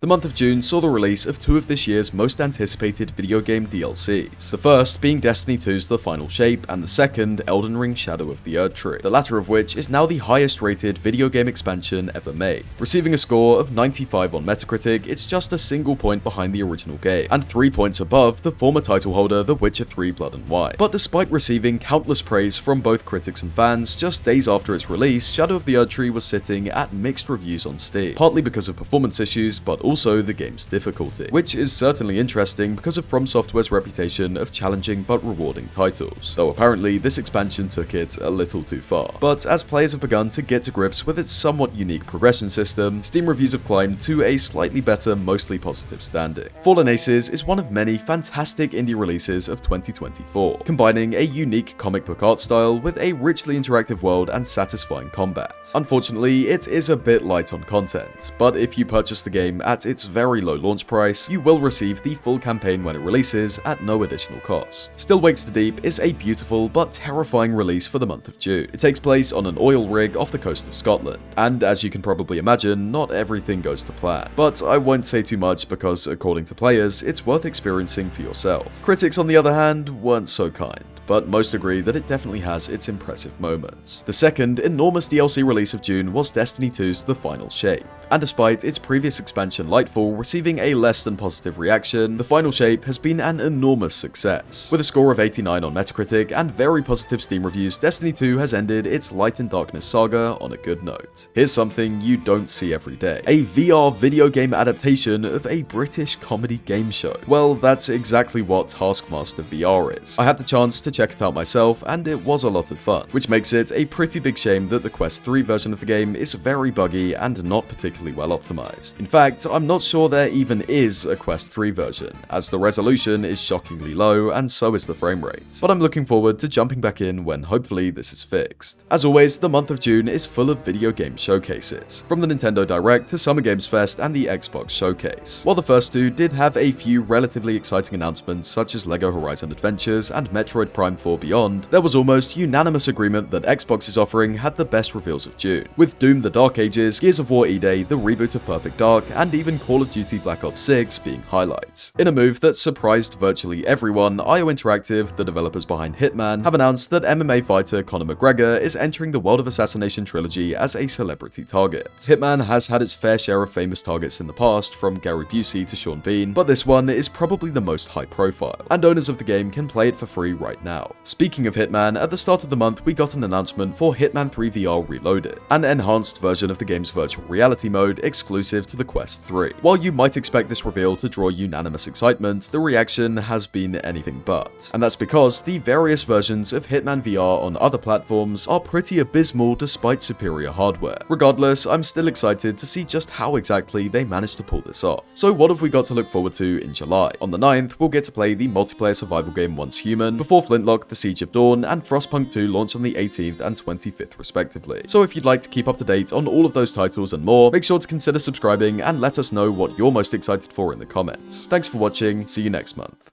The month of June saw the release of two of this year's most anticipated video game DLCs, the first being Destiny 2's The Final Shape, and the second, Elden Ring Shadow of the Erdtree, the latter of which is now the highest rated video game expansion ever made. Receiving a score of 95 on Metacritic, it's just a single point behind the original game, and 3 points above the former title holder The Witcher 3 Blood and Wine. But despite receiving countless praise from both critics and fans, just days after its release, Shadow of the Erdtree was sitting at mixed reviews on Steam, partly because of performance issues, but also the game's difficulty, which is certainly interesting because of From Software's reputation of challenging but rewarding titles, though apparently this expansion took it a little too far. But as players have begun to get to grips with its somewhat unique progression system, Steam reviews have climbed to a slightly better, mostly positive standing. Fallen Aces is one of many fantastic indie releases of 2024, combining a unique comic book art style with a richly interactive world and satisfying combat. Unfortunately, it is a bit light on content, but if you purchase the game at its very low launch price, you will receive the full campaign when it releases at no additional cost. Still Wakes the Deep is a beautiful but terrifying release for the month of June. It takes place on an oil rig off the coast of Scotland, and as you can probably imagine, not everything goes to plan. But I won't say too much because, according to players, it's worth experiencing for yourself. Critics, on the other hand, weren't so kind, but most agree that it definitely has its impressive moments. The second enormous DLC release of June was Destiny 2's The Final Shape, and despite its previous expansion Lightfall receiving a less than positive reaction, The Final Shape has been an enormous success. With a score of 89 on Metacritic and very positive Steam reviews, Destiny 2 has ended its Light and Darkness saga on a good note. Here's something you don't see every day: a VR video game adaptation of a British comedy game show. Well, that's exactly what Taskmaster VR is. I had the chance to check it out myself, and it was a lot of fun, which makes it a pretty big shame that the Quest 3 version of the game is very buggy and not particularly well optimized. In fact, I'm not sure there even is a Quest 3 version, as the resolution is shockingly low and so is the frame rate. But I'm looking forward to jumping back in when hopefully this is fixed. As always, the month of June is full of video game showcases, from the Nintendo Direct to Summer Games Fest and the Xbox Showcase. While the first two did have a few relatively exciting announcements such as LEGO Horizon Adventures and Metroid Prime 4 Beyond, there was almost unanimous agreement that Xbox's offering had the best reveals of June, with Doom: The Dark Ages, Gears of War E-Day, the reboot of Perfect Dark, and even Call of Duty Black Ops 6 being highlights. In a move that surprised virtually everyone, IO Interactive, the developers behind Hitman, have announced that MMA fighter Conor McGregor is entering the World of Assassination trilogy as a celebrity target. Hitman has had its fair share of famous targets in the past, from Gary Busey to Sean Bean, but this one is probably the most high profile, and owners of the game can play it for free right now. Speaking of Hitman, at the start of the month we got an announcement for Hitman 3 VR Reloaded, an enhanced version of the game's virtual reality mode exclusive to the Quest 3. While you might expect this reveal to draw unanimous excitement, the reaction has been anything but. And that's because the various versions of Hitman VR on other platforms are pretty abysmal despite superior hardware. Regardless, I'm still excited to see just how exactly they managed to pull this off. So what have we got to look forward to in July? On the 9th, we'll get to play the multiplayer survival game Once Human, before Flintlock: The Siege of Dawn and Frostpunk 2 launch on the 18th and 25th respectively. So if you'd like to keep up to date on all of those titles and more, make sure to consider subscribing and let us know what you're most excited for in the comments. Thanks for watching, see you next month.